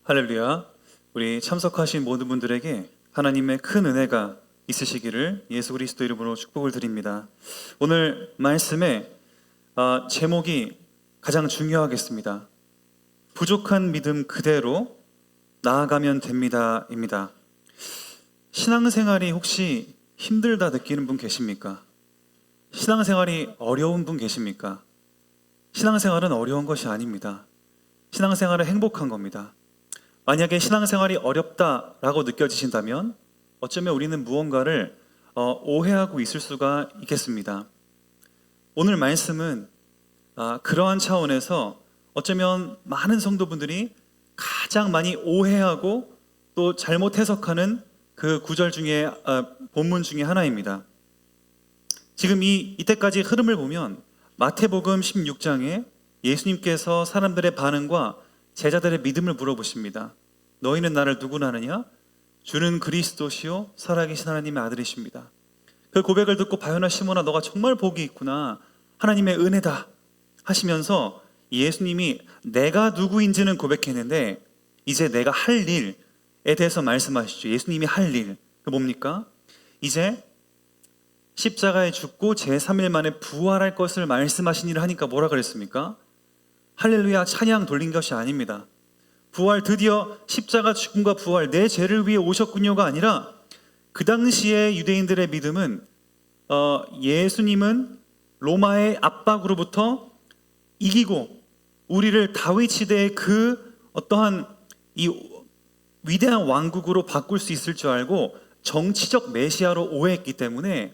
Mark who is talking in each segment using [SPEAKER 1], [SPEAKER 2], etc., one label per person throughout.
[SPEAKER 1] 할렐루야. 우리 참석하신 모든 분들에게 하나님의 큰 은혜가 있으시기를 예수 그리스도 이름으로 축복을 드립니다. 오늘 말씀의 제목이 가장 중요하겠습니다. 부족한 믿음 그대로 나아가면 됩니다 입니다. 신앙생활이 혹시 힘들다 느끼는 분 계십니까? 신앙생활이 어려운 분 계십니까? 신앙생활은 어려운 것이 아닙니다. 신앙생활은 행복한 겁니다. 만약에 신앙생활이 어렵다라고 느껴지신다면 어쩌면 우리는 무언가를 오해하고 있을 수가 있겠습니다. 오늘 말씀은 그러한 차원에서 어쩌면 많은 성도분들이 가장 많이 오해하고 또 잘못 해석하는 그 구절 중에 본문 중에 하나입니다. 지금 이때까지 흐름을 보면 마태복음 16장에 예수님께서 사람들의 반응과 제자들의 믿음을 물어보십니다. 너희는 나를 누구라 하느냐? 주는 그리스도시요 살아계신 하나님의 아들이십니다. 그 고백을 듣고 바요나 시몬아 너가 정말 복이 있구나, 하나님의 은혜다 하시면서 예수님이 내가 누구인지는 고백했는데 이제 내가 할 일에 대해서 말씀하시죠. 예수님이 할 일, 그 뭡니까? 이제 십자가에 죽고 제3일 만에 부활할 것을 말씀하신 일을 하니까 뭐라 그랬습니까? 할렐루야 찬양 돌린 것이 아닙니다. 부활, 드디어 십자가 죽음과 부활, 내 죄를 위해 오셨군요가 아니라 그 당시에 유대인들의 믿음은 예수님은 로마의 압박으로부터 이기고 우리를 다윗 시대의 그 어떠한 이 위대한 왕국으로 바꿀 수 있을 줄 알고 정치적 메시아로 오해했기 때문에,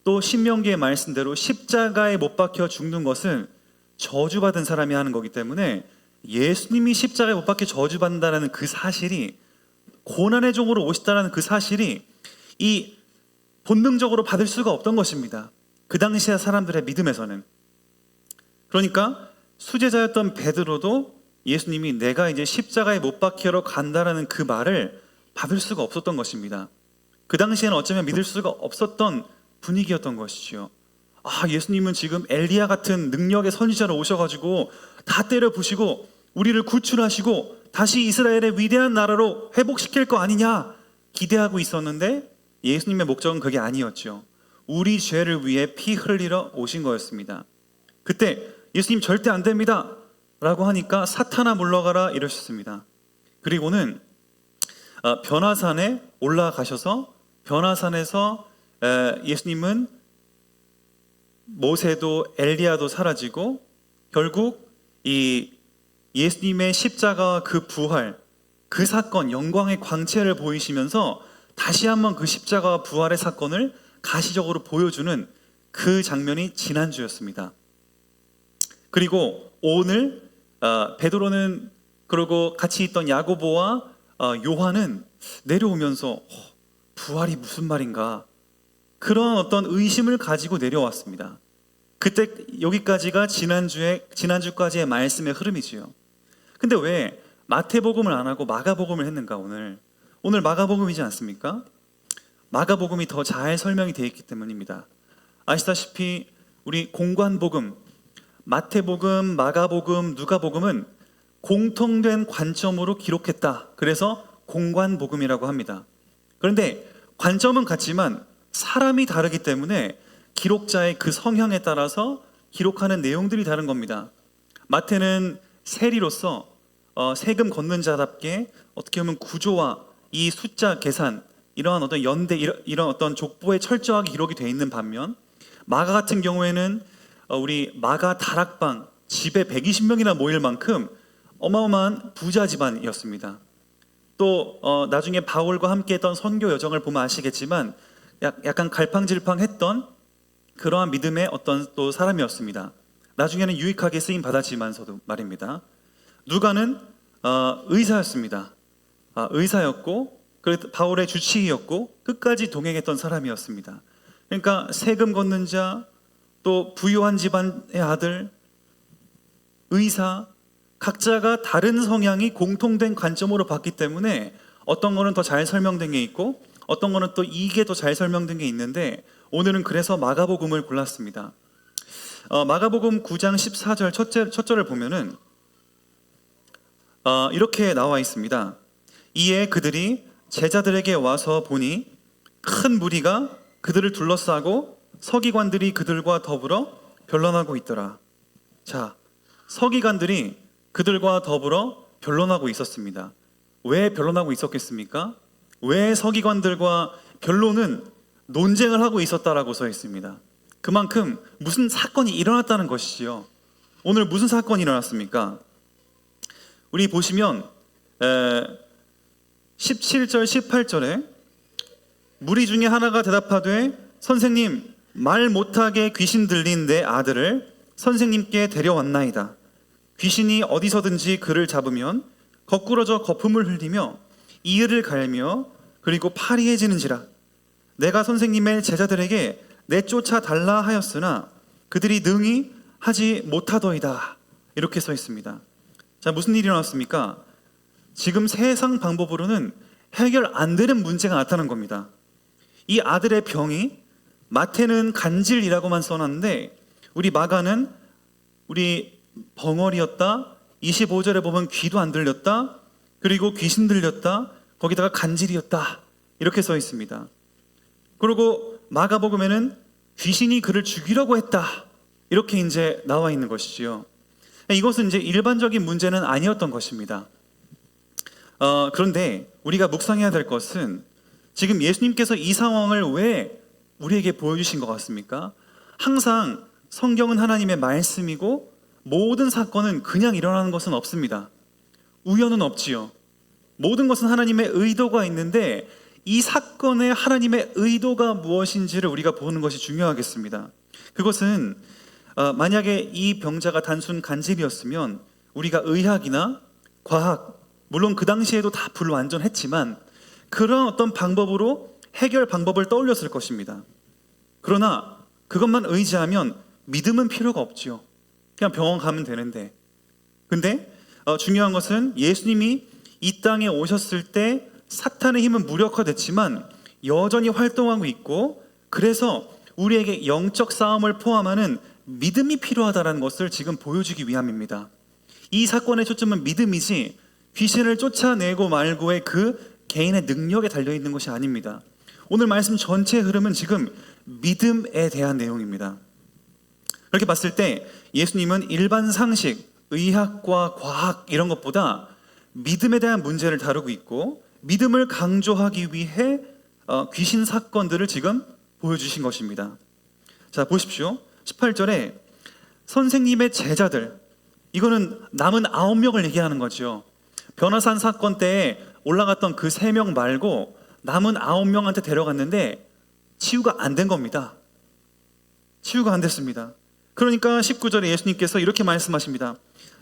[SPEAKER 1] 또 신명기의 말씀대로 십자가에 못 박혀 죽는 것은 저주받은 사람이 하는 거기 때문에 예수님이 십자가에 못 박혀 저주받는다는 그 사실이, 고난의 종으로 오셨다는 그 사실이 이 본능적으로 받을 수가 없던 것입니다. 그 당시의 사람들의 믿음에서는. 그러니까 수제자였던 베드로도 예수님이 내가 이제 십자가에 못 박히러 간다라는 그 말을 받을 수가 없었던 것입니다. 그 당시에는 어쩌면 믿을 수가 없었던 분위기였던 것이죠. 예수님은 지금 엘리야 같은 능력의 선지자로 오셔가지고 다 때려 부시고 우리를 구출하시고 다시 이스라엘의 위대한 나라로 회복시킬 거 아니냐 기대하고 있었는데, 예수님의 목적은 그게 아니었죠. 우리 죄를 위해 피 흘리러 오신 거였습니다. 그때 예수님 절대 안 됩니다 라고 하니까 사탄아 물러가라 이러셨습니다. 그리고는 변화산에 올라가셔서 변화산에서 예수님은 모세도 엘리야도 사라지고 결국 이 예수님의 십자가와 그 부활, 그 사건, 영광의 광채를 보이시면서 다시 한번 그 십자가와 부활의 사건을 가시적으로 보여주는 그 장면이 지난주였습니다. 그리고 오늘 베드로는, 그리고 같이 있던 야고보와 요한은 내려오면서 부활이 무슨 말인가, 그런 어떤 의심을 가지고 내려왔습니다. 그때 여기까지가 지난주까지의 말씀의 흐름이지요. 근데 왜 마태복음을 안 하고 마가복음을 했는가? 오늘 마가복음이지 않습니까? 마가복음이 더 잘 설명이 되어 있기 때문입니다. 아시다시피 우리 공관복음, 마태복음, 마가복음, 누가복음은 공통된 관점으로 기록했다. 그래서 공관복음이라고 합니다. 그런데 관점은 같지만 사람이 다르기 때문에 기록자의 그 성향에 따라서 기록하는 내용들이 다른 겁니다. 마태는 세리로서 세금 걷는 자답게 어떻게 보면 구조와 이 숫자 계산, 이러한 어떤 연대, 이런 어떤 족보에 철저하게 기록이 되어 있는 반면, 마가 같은 경우에는 우리 마가 다락방 집에 120명이나 모일 만큼 어마어마한 부자 집안이었습니다. 또 나중에 바울과 함께했던 선교 여정을 보면 아시겠지만 약간 갈팡질팡했던 그러한 믿음의 어떤 또 사람이었습니다. 나중에는 유익하게 쓰임 받았지만서도 말입니다. 누가는 의사였습니다. 의사였고 그래도 바울의 주치의였고 끝까지 동행했던 사람이었습니다. 그러니까 세금 걷는 자, 또 부유한 집안의 아들, 의사, 각자가 다른 성향이 공통된 관점으로 봤기 때문에 어떤 거는 더 잘 설명된 게 있고 어떤 거는 또 이게 더 잘 설명된 게 있는데, 오늘은 그래서 마가복음을 골랐습니다. 마가복음 9장 14절 첫 절을 보면은 이렇게 나와 있습니다. 이에 그들이 제자들에게 와서 보니 큰 무리가 그들을 둘러싸고 서기관들이 그들과 더불어 변론하고 있더라. 자, 서기관들이 그들과 더불어 변론하고 있었습니다. 왜 변론하고 있었겠습니까? 왜 서기관들과 변론은 논쟁을 하고 있었다라고 써 있습니다. 그만큼 무슨 사건이 일어났다는 것이지요. 오늘 무슨 사건이 일어났습니까? 우리 보시면 17절 18절에 무리 중에 하나가 대답하되 선생님, 말 못하게 귀신 들린 내 아들을 선생님께 데려왔나이다. 귀신이 어디서든지 그를 잡으면 거꾸러져 거품을 흘리며 이를 갈며 그리고 파리해지는지라. 내가 선생님의 제자들에게 내쫓아 달라 하였으나 그들이 능히 하지 못하더이다. 이렇게 써 있습니다. 자, 무슨 일이 일어났습니까? 지금 세상 방법으로는 해결 안 되는 문제가 나타난 겁니다. 이 아들의 병이 마태는 간질이라고만 써놨는데 우리 마가는 우리 벙어리였다, 25절에 보면 귀도 안 들렸다, 그리고 귀신 들렸다, 거기다가 간질이었다 이렇게 써 있습니다. 그리고 마가복음에는 귀신이 그를 죽이려고 했다 이렇게 이제 나와 있는 것이지요. 이것은 이제 일반적인 문제는 아니었던 것입니다. 그런데 우리가 묵상해야 될 것은 지금 예수님께서 이 상황을 왜 우리에게 보여주신 것 같습니까? 항상 성경은 하나님의 말씀이고 모든 사건은 그냥 일어나는 것은 없습니다. 우연은 없지요. 모든 것은 하나님의 의도가 있는데 이 사건에 하나님의 의도가 무엇인지를 우리가 보는 것이 중요하겠습니다. 그것은 만약에 이 병자가 단순 간질이었으면 우리가 의학이나 과학, 물론 그 당시에도 다 불완전했지만 그런 어떤 방법으로 해결 방법을 떠올렸을 것입니다. 그러나 그것만 의지하면 믿음은 필요가 없지요. 그냥 병원 가면 되는데. 근데 중요한 것은 예수님이 이 땅에 오셨을 때 사탄의 힘은 무력화됐지만 여전히 활동하고 있고, 그래서 우리에게 영적 싸움을 포함하는 믿음이 필요하다는 것을 지금 보여주기 위함입니다. 이 사건의 초점은 믿음이지 귀신을 쫓아내고 말고의 그 개인의 능력에 달려있는 것이 아닙니다. 오늘 말씀 전체의 흐름은 지금 믿음에 대한 내용입니다. 그렇게 봤을 때 예수님은 일반 상식, 의학과 과학 이런 것보다 믿음에 대한 문제를 다루고 있고, 믿음을 강조하기 위해 귀신 사건들을 지금 보여주신 것입니다. 자, 보십시오. 18절에 선생님의 제자들, 이거는 남은 9명을 얘기하는 거죠. 변화산 사건 때에 올라갔던 그 3명 말고 남은 9명한테 데려갔는데 치유가 안 된 겁니다. 치유가 안 됐습니다. 그러니까 19절에 예수님께서 이렇게 말씀하십니다.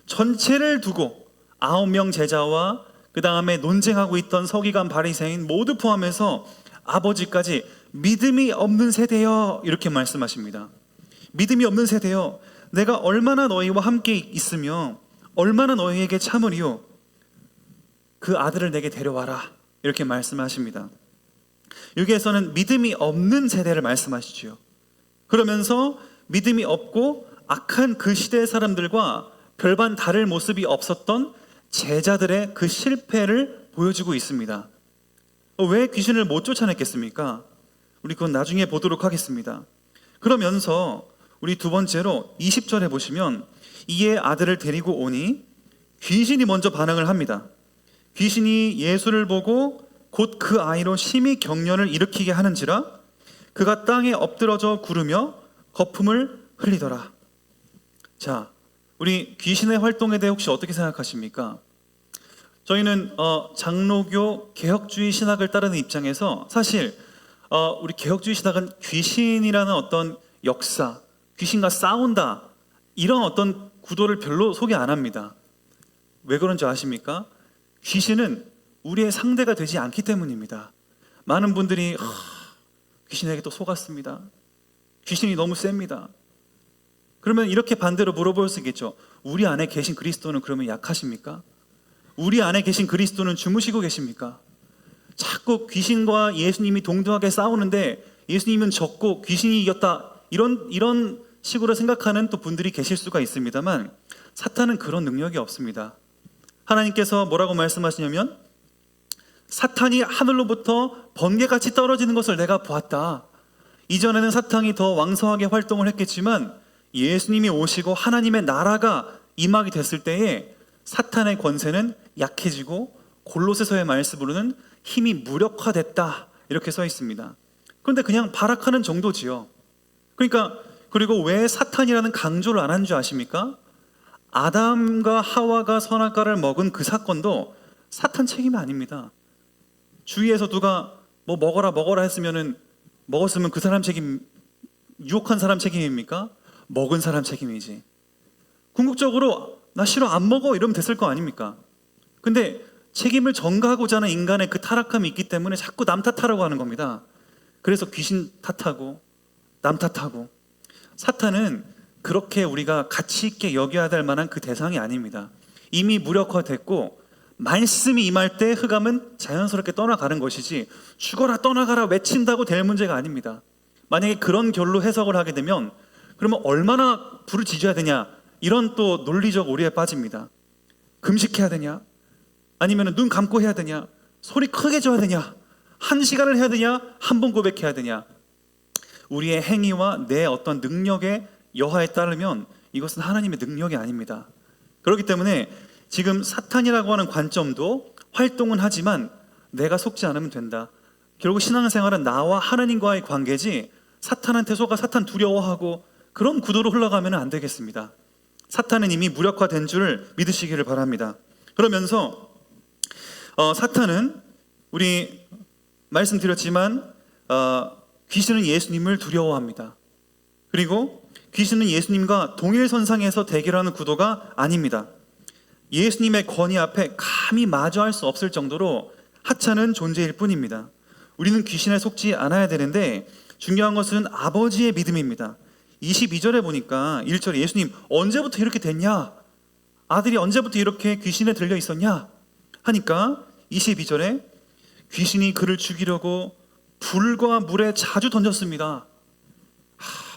[SPEAKER 1] 전체를 두고 9명 제자와 그 다음에 논쟁하고 있던 서기관 바리새인 모두 포함해서 아버지까지 믿음이 없는 세대여, 이렇게 말씀하십니다. 믿음이 없는 세대여, 내가 얼마나 너희와 함께 있으며 얼마나 너희에게 참으리요, 그 아들을 내게 데려와라, 이렇게 말씀하십니다. 여기에서는 믿음이 없는 세대를 말씀하시죠. 그러면서 믿음이 없고 악한 그 시대의 사람들과 별반 다를 모습이 없었던 제자들의 그 실패를 보여주고 있습니다. 왜 귀신을 못 쫓아냈겠습니까? 우리 그건 나중에 보도록 하겠습니다. 그러면서 우리 두 번째로 20절에 보시면 이에 아들을 데리고 오니 귀신이 먼저 반응을 합니다. 귀신이 예수를 보고 곧 그 아이로 심히 경련을 일으키게 하는지라 그가 땅에 엎드러져 구르며 거품을 흘리더라. 자, 우리 귀신의 활동에 대해 혹시 어떻게 생각하십니까? 저희는 장로교 개혁주의 신학을 따르는 입장에서 사실 우리 개혁주의 신학은 귀신이라는 어떤 역사, 귀신과 싸운다, 이런 어떤 구도를 별로 소개 안 합니다. 왜 그런지 아십니까? 귀신은 우리의 상대가 되지 않기 때문입니다. 많은 분들이 귀신에게 또 속았습니다. 귀신이 너무 셉니다. 그러면 이렇게 반대로 물어볼 수 있겠죠. 우리 안에 계신 그리스도는 그러면 약하십니까? 우리 안에 계신 그리스도는 주무시고 계십니까? 자꾸 귀신과 예수님이 동등하게 싸우는데 예수님은 졌고 귀신이 이겼다, 이런 식으로 생각하는 또 분들이 계실 수가 있습니다만, 사탄은 그런 능력이 없습니다. 하나님께서 뭐라고 말씀하시냐면 사탄이 하늘로부터 번개같이 떨어지는 것을 내가 보았다. 이전에는 사탄이 더 왕성하게 활동을 했겠지만 예수님이 오시고 하나님의 나라가 임하게 됐을 때에 사탄의 권세는 약해지고 골로새서의 말씀으로는 힘이 무력화됐다 이렇게 써 있습니다. 그런데 그냥 발악하는 정도지요. 그러니까 그리고 왜 사탄이라는 강조를 안 한 줄 아십니까? 아담과 하와가 선악과를 먹은 그 사건도 사탄 책임이 아닙니다. 주위에서 누가 뭐 먹어라 했으면은 먹었으면 그 사람 책임, 유혹한 사람 책임입니까? 먹은 사람 책임이지. 궁극적으로 나 싫어 안 먹어 이러면 됐을 거 아닙니까? 근데 책임을 전가하고자 하는 인간의 그 타락함이 있기 때문에 자꾸 남 탓하라고 하는 겁니다. 그래서 귀신 탓하고 남 탓하고. 사탄은 그렇게 우리가 가치 있게 여겨야 될 만한 그 대상이 아닙니다. 이미 무력화됐고 말씀이 임할 때 흑암은 자연스럽게 떠나가는 것이지 죽어라 떠나가라 외친다고 될 문제가 아닙니다. 만약에 그런 결로 해석을 하게 되면 그러면 얼마나 불을 지져야 되냐 이런 또 논리적 오류에 빠집니다. 금식해야 되냐 아니면 눈 감고 해야 되냐 소리 크게 져야 되냐 1시간을 해야 되냐 한 번 고백해야 되냐. 우리의 행위와 내 어떤 능력의 여하에 따르면 이것은 하나님의 능력이 아닙니다. 그렇기 때문에 지금 사탄이라고 하는 관점도 활동은 하지만 내가 속지 않으면 된다. 결국 신앙생활은 나와 하나님과의 관계지 사탄한테 속아 사탄 두려워하고 그런 구도로 흘러가면 안 되겠습니다. 사탄은 이미 무력화된 줄 믿으시기를 바랍니다. 그러면서 사탄은 우리 말씀드렸지만 귀신은 예수님을 두려워합니다. 그리고 귀신은 예수님과 동일선상에서 대결하는 구도가 아닙니다. 예수님의 권위 앞에 감히 마주할 수 없을 정도로 하찮은 존재일 뿐입니다. 우리는 귀신에 속지 않아야 되는데 중요한 것은 아버지의 믿음입니다. 22절에 보니까 1절에 예수님 언제부터 이렇게 됐냐? 아들이 언제부터 이렇게 귀신에 들려 있었냐? 하니까 22절에 귀신이 그를 죽이려고 불과 물에 자주 던졌습니다.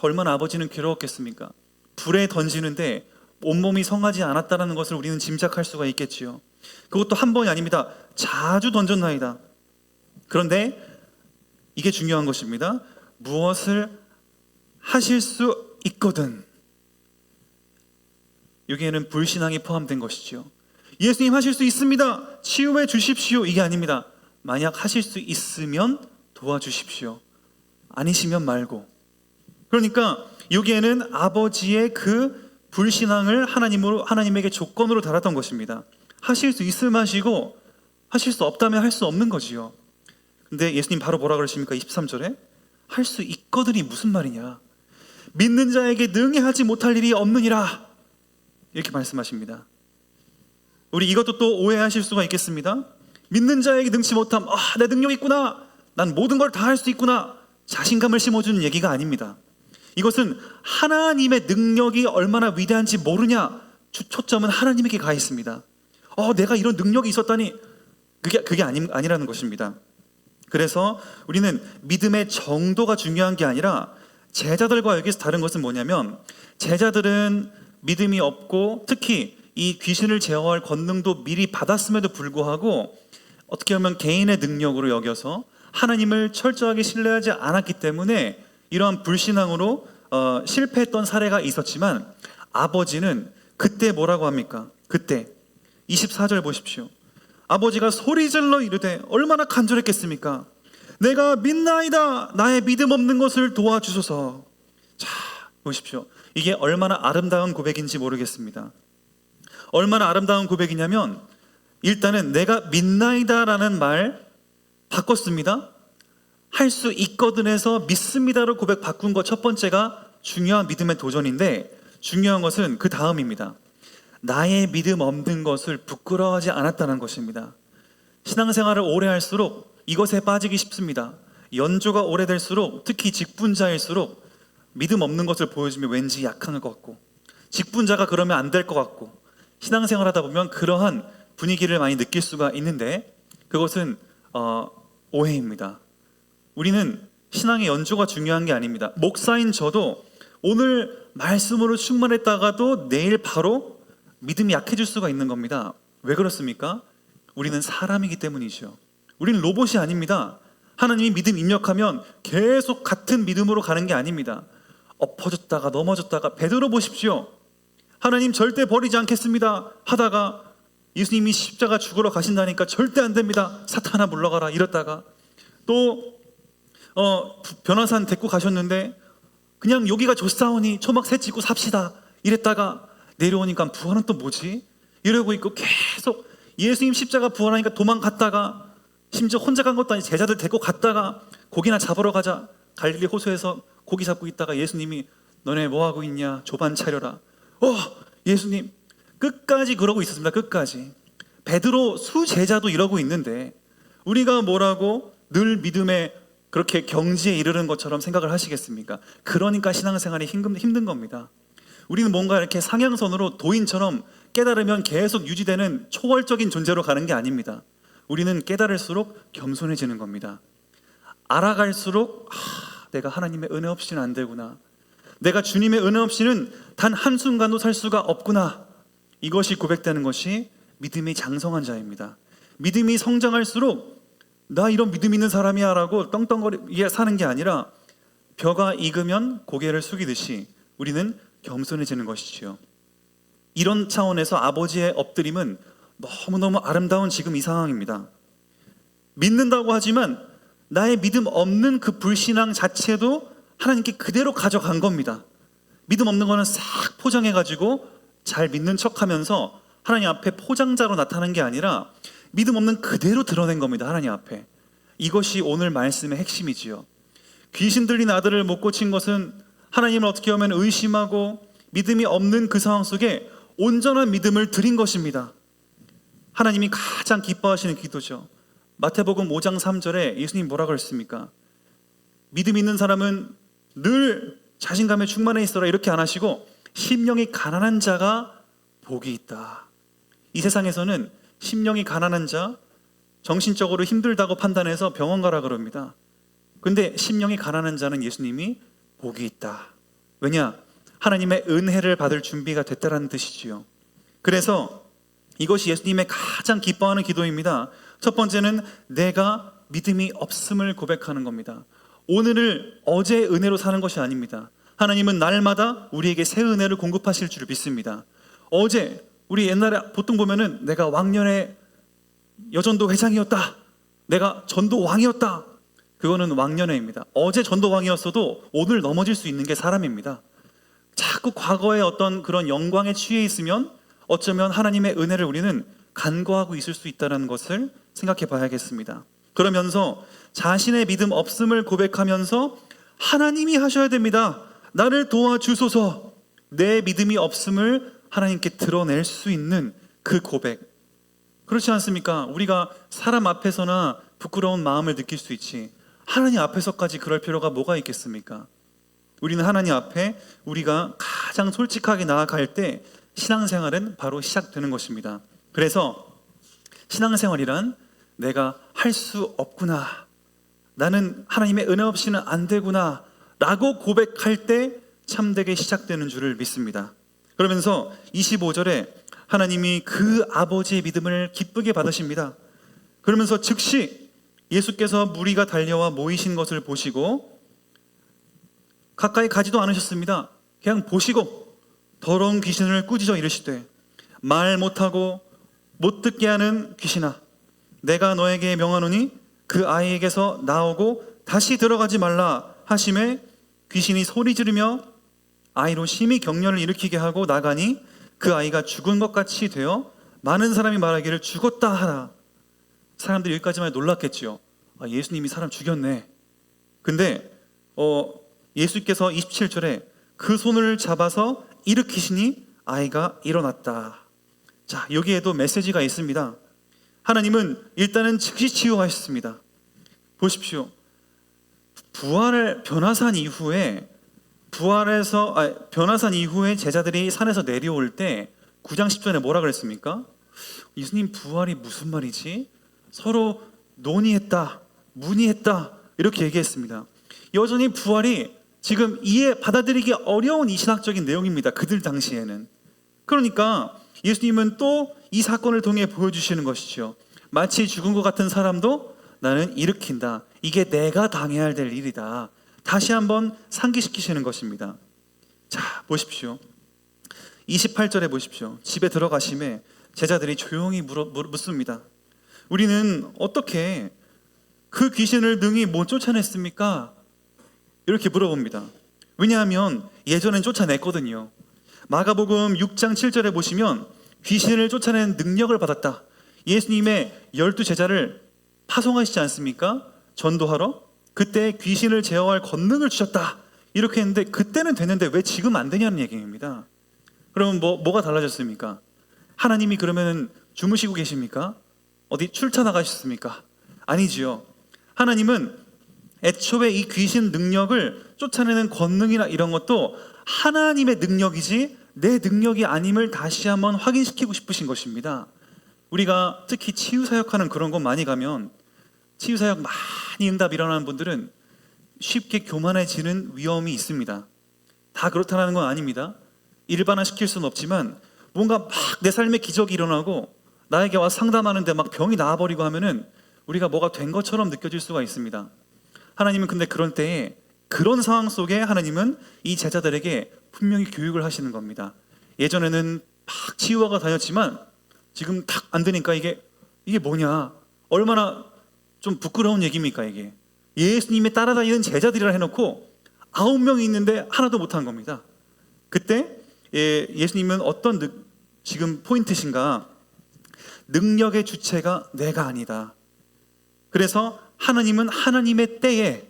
[SPEAKER 1] 얼마나 아버지는 괴로웠겠습니까? 불에 던지는데 온몸이 성하지 않았다는 것을 우리는 짐작할 수가 있겠지요. 그것도 한 번이 아닙니다. 자주 던졌나이다. 그런데 이게 중요한 것입니다. 무엇을 하실 수 있거든. 여기에는 불신앙이 포함된 것이지요. 예수님 하실 수 있습니다. 치유해 주십시오. 이게 아닙니다. 만약 하실 수 있으면 도와주십시오. 아니시면 말고. 그러니까 여기에는 아버지의 그 불신앙을 하나님에게 조건으로 달았던 것입니다. 하실 수 있으면 하시고 하실 수 없다면 할 수 없는 거지요. 근데 예수님 바로 뭐라 그러십니까? 23절에 할 수 있거든이 무슨 말이냐? 믿는 자에게 능히 하지 못할 일이 없느니라 이렇게 말씀하십니다. 우리 이것도 또 오해하실 수가 있겠습니다. 믿는 자에게 능치 못함, 내 능력 있구나, 난 모든 걸 다 할 수 있구나, 자신감을 심어주는 얘기가 아닙니다. 이것은 하나님의 능력이 얼마나 위대한지 모르냐, 초점은 하나님에게 가 있습니다. 내가 이런 능력이 있었다니, 그게 아니라는 것입니다. 그래서 우리는 믿음의 정도가 중요한 게 아니라 제자들과 여기서 다른 것은 뭐냐면 제자들은 믿음이 없고 특히 이 귀신을 제어할 권능도 미리 받았음에도 불구하고 어떻게 보면 개인의 능력으로 여겨서 하나님을 철저하게 신뢰하지 않았기 때문에 이러한 불신앙으로 실패했던 사례가 있었지만 아버지는 그때 뭐라고 합니까? 그때 24절 보십시오. 아버지가 소리질러 이르되 얼마나 간절했겠습니까? 내가 믿나이다. 나의 믿음 없는 것을 도와주소서. 자, 보십시오. 이게 얼마나 아름다운 고백인지 모르겠습니다. 얼마나 아름다운 고백이냐면 일단은 내가 믿나이다라는 말 바꿨습니다. 할 수 있거든에서 믿습니다로 고백 바꾼 것 첫 번째가 중요한 믿음의 도전인데 중요한 것은 그 다음입니다. 나의 믿음 없는 것을 부끄러워하지 않았다는 것입니다. 신앙생활을 오래 할수록 이것에 빠지기 쉽습니다. 연조가 오래될수록 특히 직분자일수록 믿음 없는 것을 보여주면 왠지 약한 것 같고 직분자가 그러면 안 될 것 같고 신앙생활 하다 보면 그러한 분위기를 많이 느낄 수가 있는데 그것은 오해입니다. 우리는 신앙의 연조가 중요한 게 아닙니다. 목사인 저도 오늘 말씀으로 충만했다가도 내일 바로 믿음이 약해질 수가 있는 겁니다. 왜 그렇습니까? 우리는 사람이기 때문이죠. 우리는 로봇이 아닙니다. 하나님이 믿음 입력하면 계속 같은 믿음으로 가는 게 아닙니다. 엎어졌다가 넘어졌다가 베드로 보십시오. 하나님 절대 버리지 않겠습니다 하다가 예수님이 십자가 죽으러 가신다니까 절대 안 됩니다, 사탄아 물러가라 이랬다가 또 변호사는 데리고 가셨는데 그냥 여기가 좋사오니 초막 새 짓고 삽시다 이랬다가 내려오니까 부활은 또 뭐지? 이러고 있고 계속 예수님 십자가 부활하니까 도망갔다가 심지어 혼자 간 것도 아니고 제자들 데리고 갔다가 고기나 잡으러 가자 갈릴리 호수에서 고기 잡고 있다가 예수님이 너네 뭐하고 있냐 조반 차려라. 예수님 끝까지 그러고 있었습니다. 끝까지. 베드로 수제자도 이러고 있는데 우리가 뭐라고 늘 믿음에 그렇게 경지에 이르는 것처럼 생각을 하시겠습니까? 그러니까 신앙생활이 힘든 겁니다. 우리는 뭔가 이렇게 상향선으로 도인처럼 깨달으면 계속 유지되는 초월적인 존재로 가는 게 아닙니다. 우리는 깨달을수록 겸손해지는 겁니다. 알아갈수록 내가 하나님의 은혜 없이는 안 되구나, 내가 주님의 은혜 없이는 단 한순간도 살 수가 없구나, 이것이 고백되는 것이 믿음이 장성한 자입니다. 믿음이 성장할수록 나 이런 믿음 있는 사람이야 라고 떵떵거리게 사는 게 아니라 벼가 익으면 고개를 숙이듯이 우리는 겸손해지는 것이지요. 이런 차원에서 아버지의 엎드림은 너무너무 아름다운 지금 이 상황입니다. 믿는다고 하지만 나의 믿음 없는 그 불신앙 자체도 하나님께 그대로 가져간 겁니다. 믿음 없는 거는 싹 포장해가지고 잘 믿는 척하면서 하나님 앞에 포장자로 나타난 게 아니라 믿음 없는 그대로 드러낸 겁니다. 하나님 앞에. 이것이 오늘 말씀의 핵심이지요. 귀신 들린 아들을 못 고친 것은 하나님을 어떻게 보면 의심하고 믿음이 없는 그 상황 속에 온전한 믿음을 드린 것입니다. 하나님이 가장 기뻐하시는 기도죠. 마태복음 5장 3절에 예수님 뭐라 그랬습니까? 믿음 있는 사람은 늘 자신감에 충만해 있어라 이렇게 안 하시고 심령이 가난한 자가 복이 있다. 이 세상에서는 심령이 가난한 자, 정신적으로 힘들다고 판단해서 병원 가라 그럽니다. 근데 심령이 가난한 자는 예수님이 복이 있다. 왜냐? 하나님의 은혜를 받을 준비가 됐다라는 뜻이지요. 그래서 이것이 예수님의 가장 기뻐하는 기도입니다. 첫 번째는 내가 믿음이 없음을 고백하는 겁니다. 오늘을 어제의 은혜로 사는 것이 아닙니다. 하나님은 날마다 우리에게 새 은혜를 공급하실 줄 믿습니다. 어제 우리 옛날에 보통 보면은 내가 왕년에 여전도 회장이었다, 내가 전도 왕이었다, 그거는 왕년회입니다. 어제 전도 왕이었어도 오늘 넘어질 수 있는 게 사람입니다. 자꾸 과거의 어떤 그런 영광에 취해 있으면 어쩌면 하나님의 은혜를 우리는 간과하고 있을 수 있다는 것을 생각해 봐야겠습니다. 그러면서 자신의 믿음 없음을 고백하면서 하나님이 하셔야 됩니다. 나를 도와주소서. 내 믿음이 없음을 하나님께 드러낼 수 있는 그 고백. 그렇지 않습니까? 우리가 사람 앞에서나 부끄러운 마음을 느낄 수 있지 하나님 앞에서까지 그럴 필요가 뭐가 있겠습니까? 우리는 하나님 앞에 우리가 가장 솔직하게 나아갈 때 신앙생활은 바로 시작되는 것입니다. 그래서 신앙생활이란 내가 할 수 없구나, 나는 하나님의 은혜 없이는 안 되구나 라고 고백할 때 참되게 시작되는 줄을 믿습니다. 그러면서 25절에 하나님이 그 아버지의 믿음을 기쁘게 받으십니다. 그러면서 즉시 예수께서 무리가 달려와 모이신 것을 보시고 가까이 가지도 않으셨습니다. 그냥 보시고 더러운 귀신을 꾸짖어 이르시되 말 못하고 못 듣게 하는 귀신아, 내가 너에게 명하노니 그 아이에게서 나오고 다시 들어가지 말라 하심에 귀신이 소리 지르며 아이로 심히 격려를 일으키게 하고 나가니 그 아이가 죽은 것 같이 되어 많은 사람이 말하기를 죽었다 하라. 사람들이 여기까지만 놀랐겠지요. 예수님이 사람 죽였네. 근데 예수께서 27절에 그 손을 잡아서 일으키시니 아이가 일어났다. 자, 여기에도 메시지가 있습니다. 하나님은 일단은 즉시 치유하셨습니다. 보십시오. 변화산 이후에 제자들이 산에서 내려올 때 9장 10절에 뭐라 그랬습니까? 예수님 부활이 무슨 말이지? 서로 논의했다, 문의했다 이렇게 얘기했습니다. 여전히 부활이 지금 받아들이기 어려운 이 신학적인 내용입니다. 그들 당시에는. 그러니까 예수님은 또 이 사건을 통해 보여주시는 것이죠. 마치 죽은 것 같은 사람도 나는 일으킨다. 이게 내가 당해야 될 일이다. 다시 한번 상기시키시는 것입니다. 자, 보십시오. 28절에 보십시오. 집에 들어가심에 제자들이 조용히 묻습니다. 우리는 어떻게 그 귀신을 능히 못 쫓아냈습니까? 이렇게 물어봅니다. 왜냐하면 예전엔 쫓아냈거든요. 마가복음 6장 7절에 보시면 귀신을 쫓아내는 능력을 받았다. 예수님의 12제자를 파송하시지 않습니까? 전도하러. 그때 귀신을 제어할 권능을 주셨다. 이렇게 했는데 그때는 됐는데 왜 지금 안 되냐는 얘기입니다. 그럼 뭐가 달라졌습니까? 하나님이 그러면 주무시고 계십니까? 어디 출차 나가셨습니까? 아니지요. 하나님은 애초에 이 귀신 능력을 쫓아내는 권능이나 이런 것도 하나님의 능력이지 내 능력이 아님을 다시 한번 확인시키고 싶으신 것입니다. 우리가 특히 치유사역하는 그런 곳 많이 가면 치유사역 많이 응답 일어나는 분들은 쉽게 교만해지는 위험이 있습니다. 다 그렇다는 건 아닙니다. 일반화시킬 수는 없지만 뭔가 막 내 삶에 기적이 일어나고 나에게 와서 상담하는데 막 병이 나아버리고 하면은 우리가 뭐가 된 것처럼 느껴질 수가 있습니다. 하나님은 근데 그런 때에 그런 상황 속에 하나님은 이 제자들에게 분명히 교육을 하시는 겁니다. 예전에는 막 치유하고 다녔지만 지금 탁 안 되니까 이게 뭐냐, 얼마나 좀 부끄러운 얘기입니까 이게. 예수님이 따라다니는 제자들이라 해놓고 9명이 있는데 하나도 못한 겁니다. 그때 예수님은 어떤 지금 포인트신가? 능력의 주체가 내가 아니다. 그래서 하나님은 하나님의 때에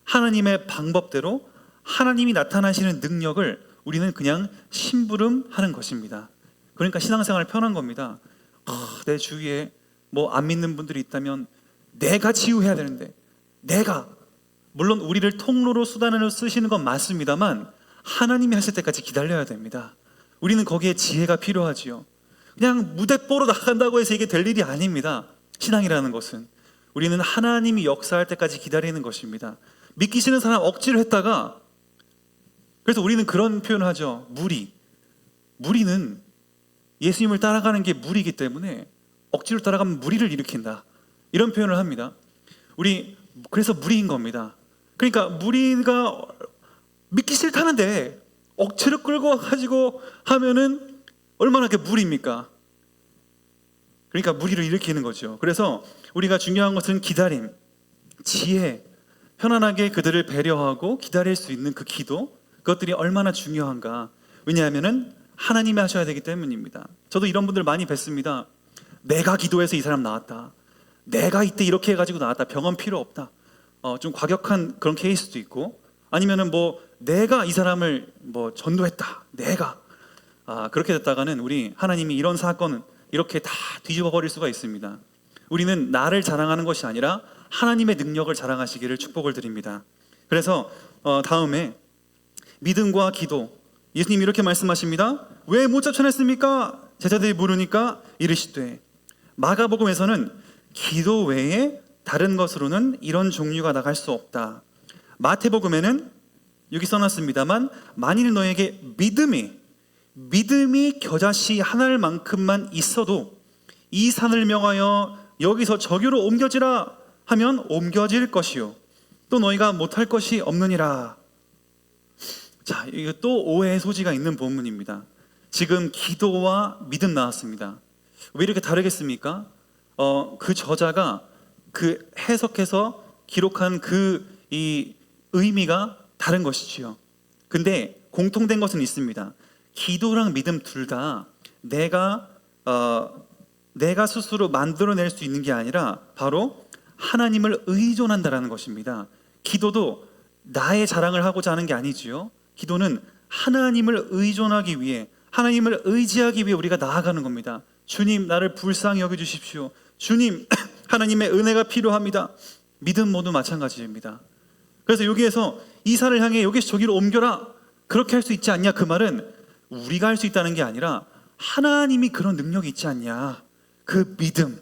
[SPEAKER 1] 하나님의 방법대로 하나님이 나타나시는 능력을 우리는 그냥 심부름하는 것입니다. 그러니까 신앙생활 편한 겁니다. 내 주위에 뭐 안 믿는 분들이 있다면 내가 치유해야 되는데 내가, 물론 우리를 통로로 수단으로 쓰시는 건 맞습니다만 하나님이 하실 때까지 기다려야 됩니다. 우리는 거기에 지혜가 필요하지요. 그냥 무대뽀로 나간다고 해서 이게 될 일이 아닙니다. 신앙이라는 것은 우리는 하나님이 역사할 때까지 기다리는 것입니다. 믿기 싫은 사람 억지로 했다가, 그래서 우리는 그런 표현을 하죠. 무리는 예수님을 따라가는 게 무리이기 때문에 억지로 따라가면 무리를 일으킨다, 이런 표현을 합니다. 그래서 무리인 겁니다. 그러니까 무리가 믿기 싫다는데 억지로 끌고 가지고 하면은 얼마나 그게 무리입니까? 그러니까 무리를 일으키는 거죠. 그래서 우리가 중요한 것은 기다림, 지혜, 편안하게 그들을 배려하고 기다릴 수 있는 그 기도, 그것들이 얼마나 중요한가. 왜냐하면은 하나님이 하셔야 되기 때문입니다. 저도 이런 분들 많이 뵀습니다. 내가 기도해서 이 사람 나왔다, 내가 이때 이렇게 해가지고 나왔다, 병원 필요 없다. 좀 과격한 그런 케이스도 있고, 아니면은 내가 이 사람을 전도했다, 내가 그렇게 됐다가는 우리 하나님이 이런 사건은 이렇게 다 뒤집어 버릴 수가 있습니다. 우리는 나를 자랑하는 것이 아니라 하나님의 능력을 자랑하시기를 축복을 드립니다. 그래서 다음에 믿음과 기도, 예수님이 이렇게 말씀하십니다. 왜 못 쫓아냈습니까? 제자들이 물으니까 이르시되, 마가복음에서는 기도 외에 다른 것으로는 이런 종류가 나갈 수 없다. 마태복음에는 여기 써놨습니다만 만일 너에게 믿음이 겨자씨 하나만큼만 있어도 이 산을 명하여 여기서 저기로 옮겨지라 하면 옮겨질 것이요 또 너희가 못할 것이 없느니라. 자, 이거 또 오해의 소지가 있는 본문입니다. 지금 기도와 믿음 나왔습니다. 왜 이렇게 다르겠습니까? 그 저자가 그 해석해서 기록한 이 의미가 다른 것이지요. 근데 공통된 것은 있습니다. 기도랑 믿음 둘 다 내가 스스로 만들어낼 수 있는 게 아니라 바로 하나님을 의존한다라는 것입니다. 기도도 나의 자랑을 하고자 하는 게 아니지요. 기도는 하나님을 의존하기 위해, 하나님을 의지하기 위해 우리가 나아가는 겁니다. 주님, 나를 불쌍히 여겨주십시오. 주님, 하나님의 은혜가 필요합니다. 믿음 모두 마찬가지입니다. 그래서 여기에서 이 산을 향해 여기서 저기로 옮겨라, 그렇게 할 수 있지 않냐, 그 말은 우리가 할 수 있다는 게 아니라 하나님이 그런 능력이 있지 않냐, 그 믿음.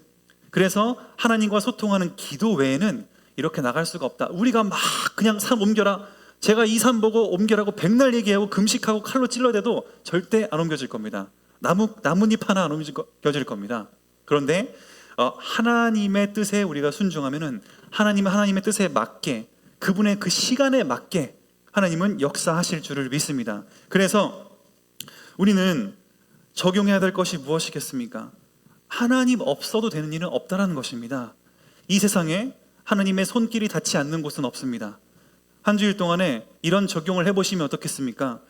[SPEAKER 1] 그래서 하나님과 소통하는 기도 외에는 이렇게 나갈 수가 없다. 우리가 막 그냥 산 옮겨라, 제가 이 산 보고 옮겨라고 백날 얘기하고 금식하고 칼로 찔러대도 절대 안 옮겨질 겁니다. 나뭇잎 하나 안 옮겨질 겁니다. 그런데 하나님의 뜻에 우리가 순종하면은 하나님의 뜻에 맞게, 그분의 그 시간에 맞게 하나님은 역사하실 줄을 믿습니다. 그래서 우리는 적용해야 될 것이 무엇이겠습니까? 하나님 없어도 되는 일은 없다라는 것입니다. 이 세상에 하나님의 손길이 닿지 않는 곳은 없습니다. 한 주일 동안에 이런 적용을 해보시면 어떻겠습니까?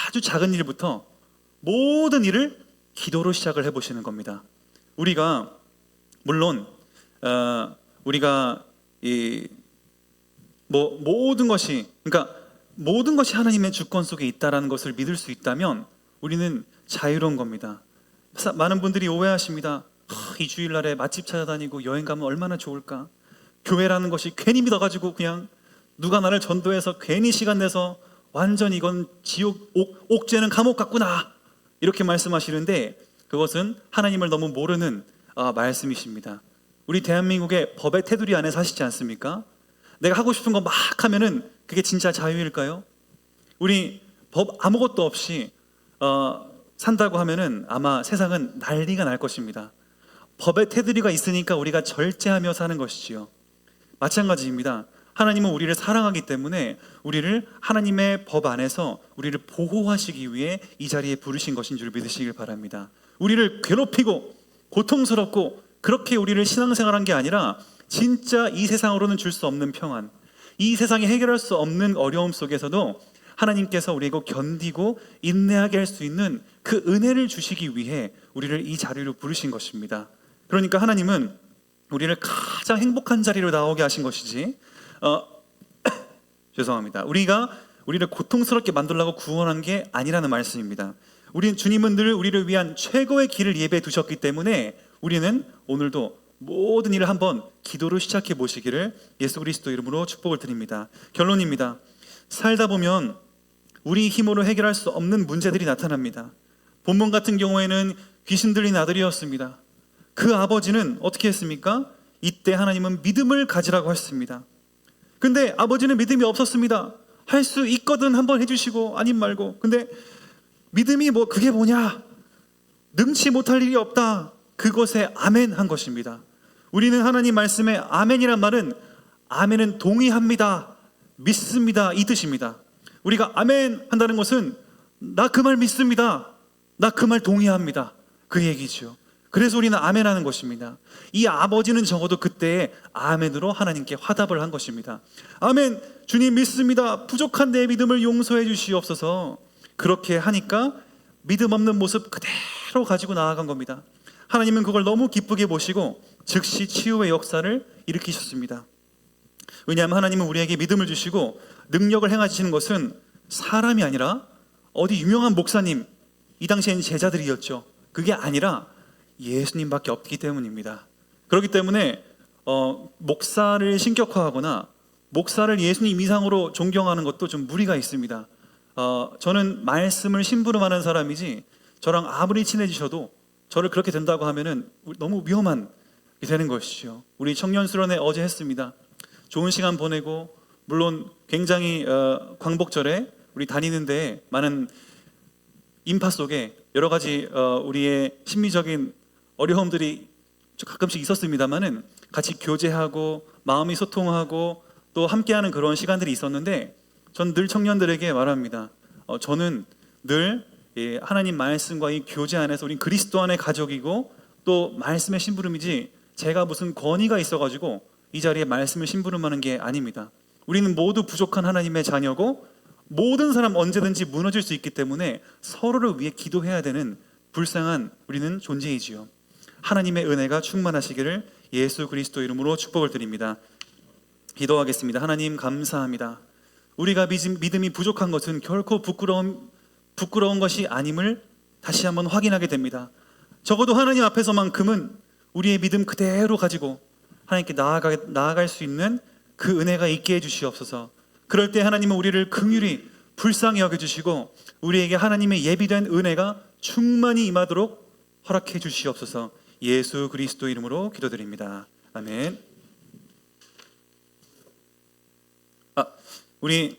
[SPEAKER 1] 아주 작은 일부터 모든 일을 기도로 시작을 해보시는 겁니다. 우리가 물론 우리가 모든 것이, 그러니까 모든 것이 하나님의 주권 속에 있다라는 것을 믿을 수 있다면 우리는 자유로운 겁니다. 많은 분들이 오해하십니다. 이 주일날에 맛집 찾아다니고 여행 가면 얼마나 좋을까? 교회라는 것이 괜히 믿어가지고 그냥 누가 나를 전도해서 괜히 시간 내서 완전 이건 지옥, 옥죄는 감옥 같구나, 이렇게 말씀하시는데 그것은 하나님을 너무 모르는 말씀이십니다. 우리 대한민국의 법의 테두리 안에 사시지 않습니까? 내가 하고 싶은 거 막 하면은 그게 진짜 자유일까요? 우리 법 아무것도 없이 산다고 하면은 아마 세상은 난리가 날 것입니다. 법의 테두리가 있으니까 우리가 절제하며 사는 것이지요. 마찬가지입니다. 하나님은 우리를 사랑하기 때문에 우리를 하나님의 법 안에서 우리를 보호하시기 위해 이 자리에 부르신 것인 줄 믿으시길 바랍니다. 우리를 괴롭히고 고통스럽고 그렇게 우리를 신앙생활한 게 아니라 진짜 이 세상으로는 줄 수 없는 평안, 이 세상에 해결할 수 없는 어려움 속에서도 하나님께서 우리에게 견디고 인내하게 할 수 있는 그 은혜를 주시기 위해 우리를 이 자리로 부르신 것입니다. 그러니까 하나님은 우리를 가장 행복한 자리로 나오게 하신 것이지 죄송합니다. 우리를 고통스럽게 만들려고 구원한 게 아니라는 말씀입니다. 주님은 늘 우리를 위한 최고의 길을 예배해 두셨기 때문에 우리는 오늘도 모든 일을 한번 기도로 시작해 보시기를 예수 그리스도 이름으로 축복을 드립니다. 결론입니다. 살다 보면 우리 힘으로 해결할 수 없는 문제들이 나타납니다. 본문 같은 경우에는 귀신 들린 아들이었습니다. 그 아버지는 어떻게 했습니까? 이때 하나님은 믿음을 가지라고 했습니다. 근데 아버지는 믿음이 없었습니다. 할 수 있거든 한번 해주시고 아님 말고. 근데 믿음이 그게 뭐냐? 능치 못할 일이 없다. 그것에 아멘 한 것입니다. 우리는 하나님 말씀에 아멘이란 말은 아멘은 동의합니다, 믿습니다, 이 뜻입니다. 우리가 아멘 한다는 것은 나 그 말 믿습니다, 나 그 말 동의합니다, 그 얘기죠. 그래서 우리는 아멘 하는 것입니다. 이 아버지는 적어도 그때 아멘으로 하나님께 화답을 한 것입니다. 아멘, 주님 믿습니다. 부족한 내 믿음을 용서해 주시옵소서. 그렇게 하니까 믿음 없는 모습 그대로 가지고 나아간 겁니다. 하나님은 그걸 너무 기쁘게 보시고 즉시 치유의 역사를 일으키셨습니다. 왜냐하면 하나님은 우리에게 믿음을 주시고 능력을 행하시는 것은 사람이 아니라 어디 유명한 목사님, 이 당시에는 제자들이었죠. 그게 아니라 예수님밖에 없기 때문입니다. 그렇기 때문에 목사를 신격화하거나 목사를 예수님 이상으로 존경하는 것도 좀 무리가 있습니다. 저는 말씀을 심부름하는 사람이지 저랑 아무리 친해지셔도 저를 그렇게 된다고 하면은 너무 위험한 게 되는 것이죠. 우리 청년 수련회 어제 했습니다. 좋은 시간 보내고, 물론 굉장히 광복절에 우리 다니는데 많은 인파 속에 여러 가지 우리의 심리적인 어려움들이 가끔씩 있었습니다만은 같이 교제하고 마음이 소통하고 또 함께하는 그런 시간들이 있었는데, 전 늘 청년들에게 말합니다. 저는 늘 하나님 말씀과 이 교제 안에서 우린 그리스도 안의 가족이고 또 말씀의 심부름이지 제가 무슨 권위가 있어가지고 이 자리에 말씀을 심부름하는 게 아닙니다. 우리는 모두 부족한 하나님의 자녀고 모든 사람 언제든지 무너질 수 있기 때문에 서로를 위해 기도해야 되는 불쌍한 우리는 존재이지요. 하나님의 은혜가 충만하시기를 예수 그리스도 이름으로 축복을 드립니다. 기도하겠습니다. 하나님 감사합니다. 우리가 믿음이 부족한 것은 결코 부끄러운 것이 아님을 다시 한번 확인하게 됩니다. 적어도 하나님 앞에서만큼은 우리의 믿음 그대로 가지고 하나님께 나아갈 수 있는 그 은혜가 있게 해주시옵소서. 그럴 때 하나님은 우리를 긍휼히 불쌍히 여겨주시고 우리에게 하나님의 예비된 은혜가 충만히 임하도록 허락해 주시옵소서. 예수 그리스도 이름으로 기도드립니다. 아멘. 우리